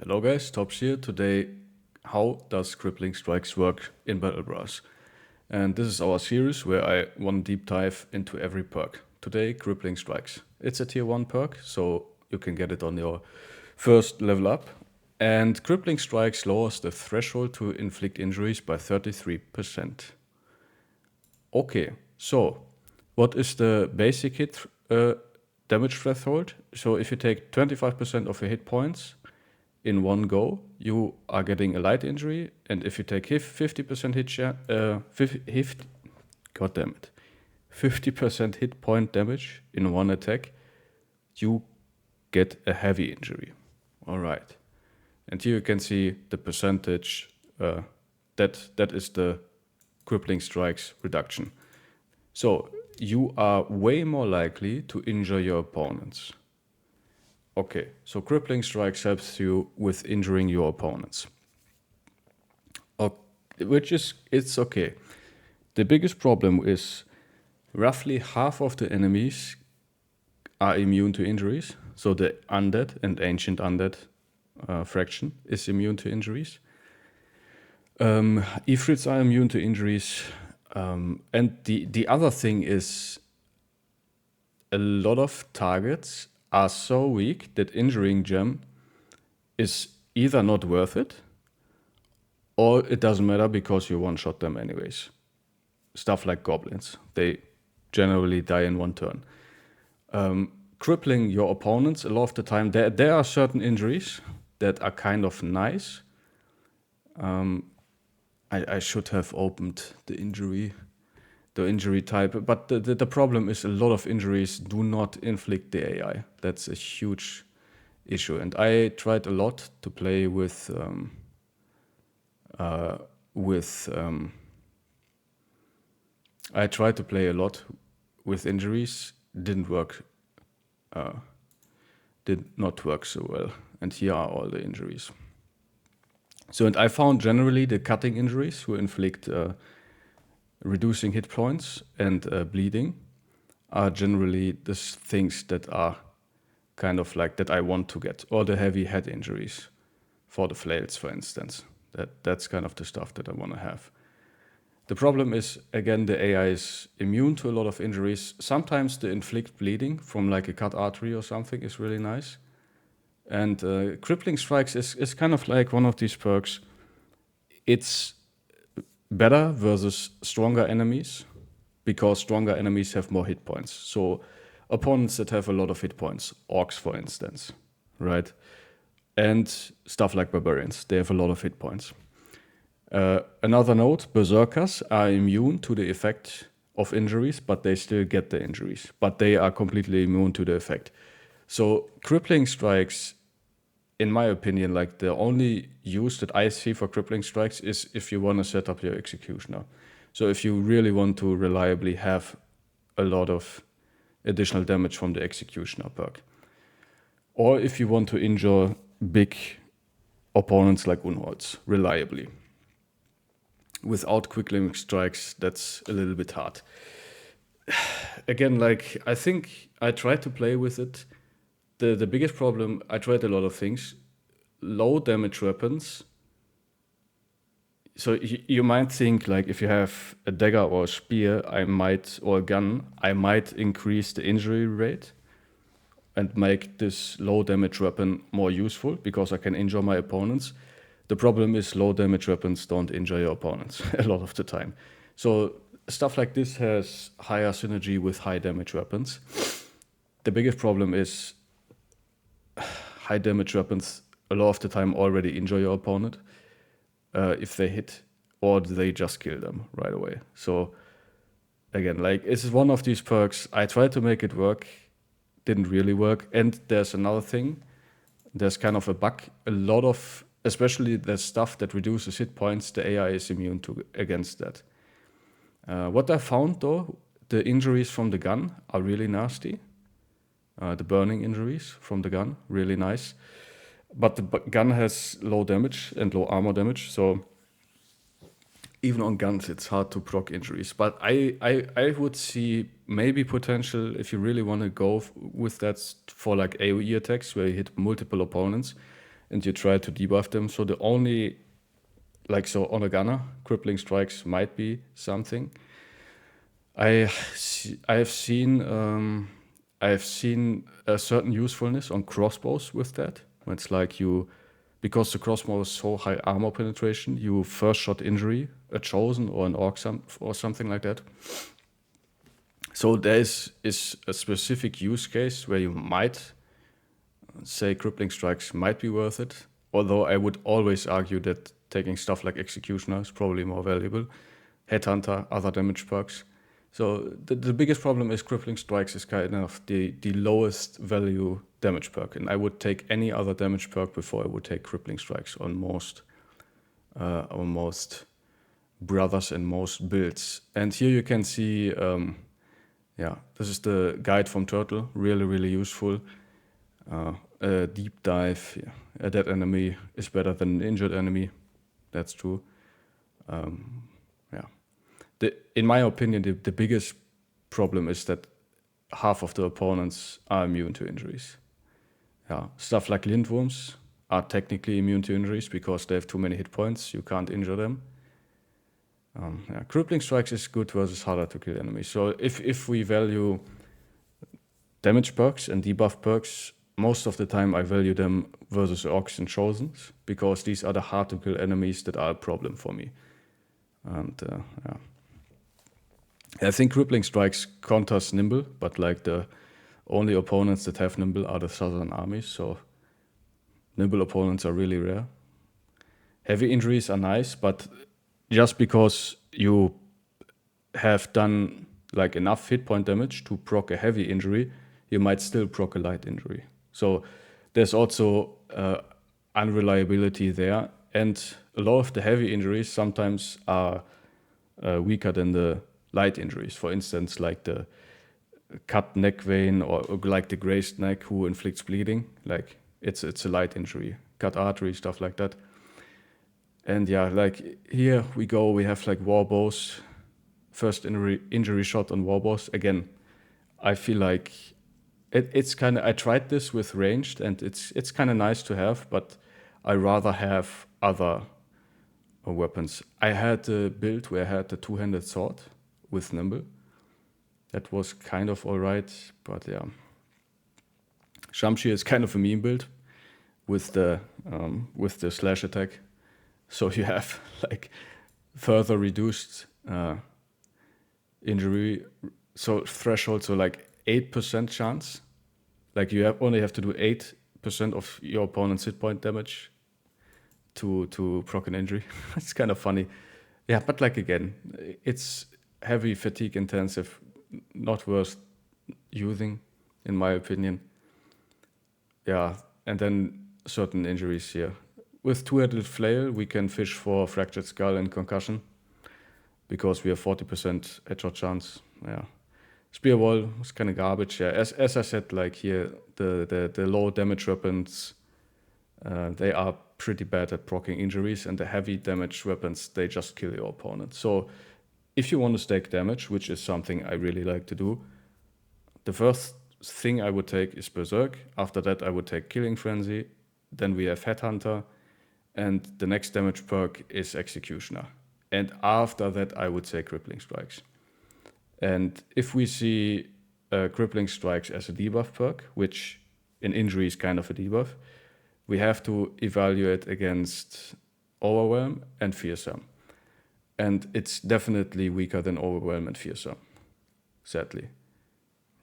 Hello guys, Tops here. Today, how does crippling strikes work in Battle Brass? And this is our series where I want to deep dive into every perk. Today, crippling strikes. It's a tier 1 perk, so you can get it on your first level up. And crippling strikes lowers the threshold to inflict injuries by 33%. Okay, so what is the basic hit damage threshold? So if you take 25% of your hit points in one go, you are getting a light injury, and if you take 50% hit share, 50, god damn it, 50% hit point damage in one attack, you get a heavy injury. All right, and here you can see the percentage. That is the crippling strikes reduction. So you are way more likely to injure your opponents. Okay, so crippling strikes helps you with injuring your opponents. It's okay. The biggest problem is roughly half of the enemies are immune to injuries. So the undead and ancient undead fraction is immune to injuries. Ifrits are immune to injuries. And the other thing is a lot of targets are so weak that injuring them is either not worth it or it doesn't matter because you one-shot them anyways. Stuff like goblins, they generally die in one turn. Crippling your opponents, a lot of the time, there are certain injuries that are kind of nice. I should have opened the injury type, but the problem is a lot of injuries do not inflict the AI. That's a huge issue, and I tried a lot to play with I tried to play a lot with injuries. Didn't work. Did not work so well. And here are all the injuries. So, and I found generally the cutting injuries who inflict reducing hit points and bleeding are generally the things that are kind of like that I want to get, or the heavy head injuries for the flails, for instance. That's kind of the stuff that I want to have. The problem is, again, the AI is immune to a lot of injuries. Sometimes the inflict bleeding from like a cut artery or something is really nice. And crippling strikes is kind of like one of these perks. It's better versus stronger enemies because stronger enemies have more hit points. So opponents that have a lot of hit points, orcs for instance, right? And stuff like barbarians, they have a lot of hit points. Another note, berserkers are immune to the effect of injuries, but they still get the injuries. But they are completely immune to the effect. So crippling strikes, in my opinion, like the only use that I see for crippling strikes is if you want to set up your executioner. So if you really want to reliably have a lot of additional damage from the executioner perk. Or if you want to injure big opponents like Unholds reliably. Without crippling strikes, that's a little bit hard. Again, like I think I tried to play with it. The biggest problem, I tried a lot of things. Low damage weapons. So you might think like if you have a dagger or a spear, or a gun, I might increase the injury rate and make this low damage weapon more useful because I can injure my opponents. The problem is low damage weapons don't injure your opponents a lot of the time. So stuff like this has higher synergy with high damage weapons. The biggest problem is high damage weapons a lot of the time already injure your opponent if they hit, or they just kill them right away. So again, like this is one of these perks. I tried to make it work, didn't really work. And there's another thing. There's kind of a bug. A lot of, especially the stuff that reduces hit points, the AI is immune to against that. What I found though, the injuries from the gun are really nasty. The burning injuries from the gun, really nice. But the gun has low damage and low armor damage, so even on guns it's hard to proc injuries. But I would see maybe potential if you really want to go with that for like AoE attacks where you hit multiple opponents. and you try to debuff them. So the only, like, so on a gunner, crippling strikes might be something. I have seen a certain usefulness on crossbows with that. It's like because the crossbow is so high armor penetration, you first shot injury a chosen or an orc or something like that. So there is a specific use case where you might say crippling strikes might be worth it. Although I would always argue that taking stuff like Executioner is probably more valuable. Headhunter, other damage perks. So the biggest problem is crippling strikes is kind of the lowest value damage perk, and I would take any other damage perk before I would take crippling strikes on most brothers and most builds. And here you can see, this is the guide from Turtle, really useful. A deep dive, a dead enemy is better than an injured enemy. That's true. In my opinion, the biggest problem is that half of the opponents are immune to injuries. Stuff like lindworms are technically immune to injuries because they have too many hit points. You can't injure them. Crippling strikes is good versus harder to kill enemies. So if we value damage perks and debuff perks, most of the time I value them versus orcs and chosens because these are the hard to kill enemies that are a problem for me. And I think crippling strikes counters nimble, but like the only opponents that have nimble are the southern armies, so nimble opponents are really rare. Heavy injuries are nice, but just because you have done like enough hit point damage to proc a heavy injury, you might still proc a light injury. So there's also unreliability there, and a lot of the heavy injuries sometimes are weaker than the light injuries. For instance, like the cut neck vein or like the grazed neck who inflicts bleeding, like it's a light injury. Cut artery, stuff like that. And like here we have like war bows, first injury shot on war bows. Again, I feel like it's kind of, I tried this with ranged and it's kind of nice to have, but I rather have other weapons. I had a build where I had the two-handed sword with nimble. That was kind of alright, but yeah. Shamshir is kind of a meme build with the slash attack. So you have like further reduced injury, so threshold, so like 8% chance. Like you only have to do 8% of your opponent's hit point damage to proc an injury. It's kind of funny. Yeah, but like again, it's heavy, fatigue intensive, not worth using, in my opinion. Yeah, and then certain injuries here. With two-headed flail, we can fish for fractured skull and concussion because we have 40% headshot chance. Yeah, spear wall is kind of garbage. Yeah, as I said, like here, the low damage weapons, they are pretty bad at proccing injuries, and the heavy damage weapons, they just kill your opponent. So if you want to stack damage, which is something I really like to do, the first thing I would take is Berserk. After that, I would take Killing Frenzy. Then we have Headhunter. And the next damage perk is Executioner. And after that, I would say Crippling Strikes. And if we see Crippling Strikes as a debuff perk, which in injury is kind of a debuff, we have to evaluate against Overwhelm and Fearsome. And it's definitely weaker than Overwhelm and Fearsome, sadly,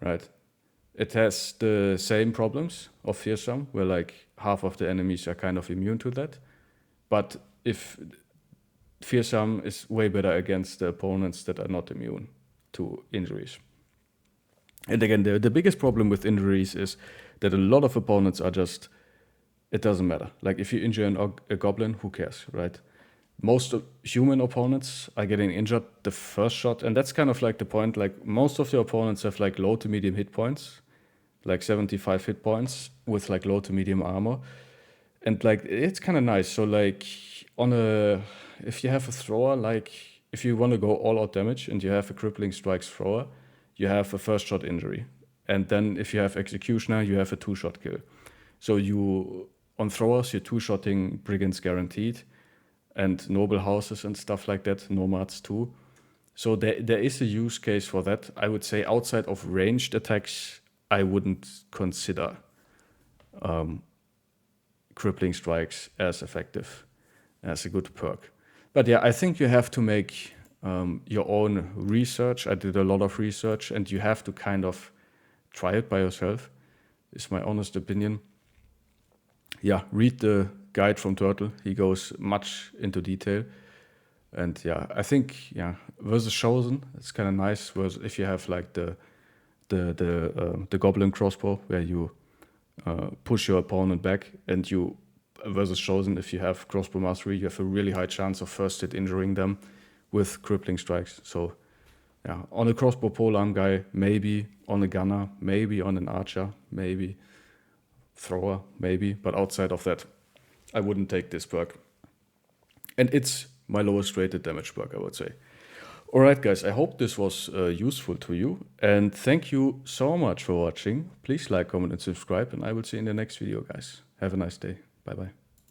right? It has the same problems of Fearsome, where like half of the enemies are kind of immune to that. But if Fearsome is way better against the opponents that are not immune to injuries. And again, the biggest problem with injuries is that a lot of opponents are just, it doesn't matter. Like if you injure a goblin, who cares, right? Most human opponents are getting injured the first shot, and that's kind of like the point. Like most of the opponents have like low to medium hit points, like 75 hit points with like low to medium armor. And like it's kind of nice. So like if you have a thrower, like if you want to go all out damage and you have a crippling strikes thrower, you have a first shot injury. And then if you have executioner, you have a 2-shot kill. So you on throwers, you're two-shotting brigands guaranteed, and noble houses and stuff like that, nomads too. So there is a use case for that. I would say outside of ranged attacks, I wouldn't consider crippling strikes as effective, as a good perk. But yeah, I think you have to make your own research. I did a lot of research, and you have to kind of try it by yourself, is my honest opinion. Yeah, read the guide from Turtle. He goes much into detail. And yeah, I think, yeah, versus Chosen, it's kind of nice. Versus if you have like the Goblin crossbow, where you push your opponent back, and you versus Chosen, if you have crossbow mastery, you have a really high chance of first hit injuring them with crippling strikes. So yeah, on a crossbow polearm guy, maybe on a gunner, maybe on an archer, maybe thrower, maybe. But outside of that, I wouldn't take this perk. And it's my lowest rated damage perk, I would say. Alright guys, I hope this was useful to you. And thank you so much for watching. Please like, comment and subscribe. And I will see you in the next video, guys. Have a nice day. Bye bye.